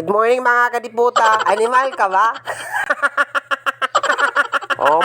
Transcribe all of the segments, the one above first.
Good morning mga kadiputa. Animal ka ba?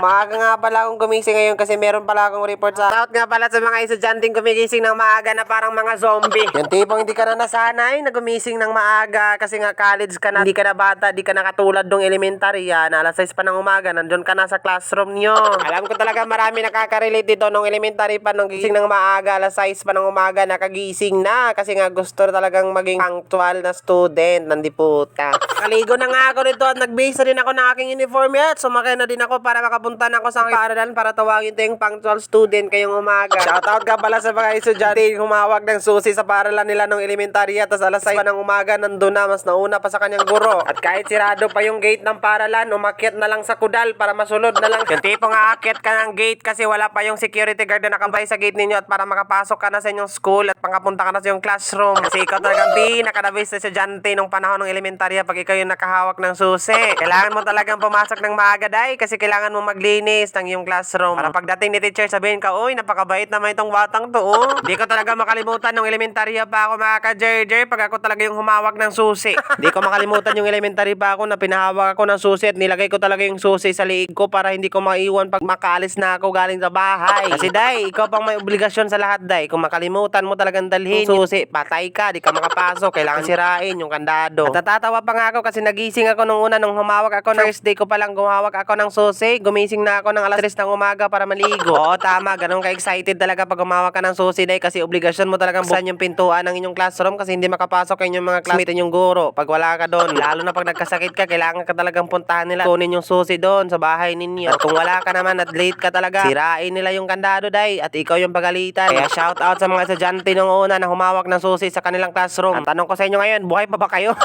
Maaga nga pala akong gumising ngayon kasi meron pala akong report sa out nga pala sa mga estudyanteng gumigising ng maaga na parang mga zombie. Yung tipong hindi ka na nasanay na gumising ng maaga kasi nga college ka na, hindi ka na bata, di ka na katulad nung elementary yan. Alas 6 pa ng umaga, nandun ka na sa classroom nyo. Alam ko talaga marami nakaka-relate dito nung elementary pa nung gising ng maaga, alas 6 pa ng umaga, nakagising na kasi nga gusto talagang maging punctual na student, nandiputa. Kaligo na nga ako nito at nagbihis na din ako ng aking uniform at sumakay na din ako para makapunta na ako sa paaralan para tawagin ito yung punctual student kayong umaga. Shoutout ka pala sa mga estudyante yung humawak ng susi sa paaralan nila nung elementary at alas 6 pa ng umaga nandun na, mas nauna pa sa kanyang guro. At kahit sirado pa yung gate ng paaralan, umakyat na lang sa kudal para masulod na lang. Yung tipong aakyat ka ng gate kasi wala pa yung security guard na nakabay sa gate ninyo at para makapasok ka na sa inyong school at pangapunta ka na sa inyong classroom. Kasi ikaw talagang pinakadabis na estudyante nung panahon ng elementary pag ikaw yung nakahawak ng susi. Kailangan mo talagang pumasok ng maaga, day, kasi kailangan mo maglinis ng iyong classroom. Para pagdating ni teacher, sabihin ka, uy, napakabait naman itong batang to, oh. Di ko talaga makalimutan nung elementary pa ako, mga ka-jerjer, pag ako talaga yung humawak ng susi. Di ko makalimutan yung elementary pa ako na pinahawak ako ng susi at nilagay ko talaga yung susi sa liig ko para hindi ko maiwan pag makaalis na ako galing sa bahay. Kasi, day, ikaw pang may obligasyon sa lahat, day. Kung makalimutan mo talagang dalhin yung susi, patay ka, di ka makapasok, kailangan sirain yung kandado. At natatawa pa nga ako kasi nagising ako nung una nung humawak ako ng first day ko palang humawak ako ng susi. Gumising na ako ng alas 3 ng umaga para maligo. Oo, tama. Ganun ka-excited talaga pag humawak ka ng susi, day, kasi obligasyon mo talagang buksan yung pintuan ng inyong classroom kasi hindi makapasok kayo yung mga classmate yung guro pag wala ka doon. Lalo na pag nagkasakit ka, kailangan ka talagang puntahan nila, kunin yung susi doon sa bahay ninyo. At kung wala ka naman at late ka talaga, sirain nila yung kandado, day, at ikaw yung pagalitan. Kaya shout out sa mga estudyante nung una na humawak ng susi sa kanilang classroom. Ang tanong ko sa inyo ngayon, buhay pa ba kayo?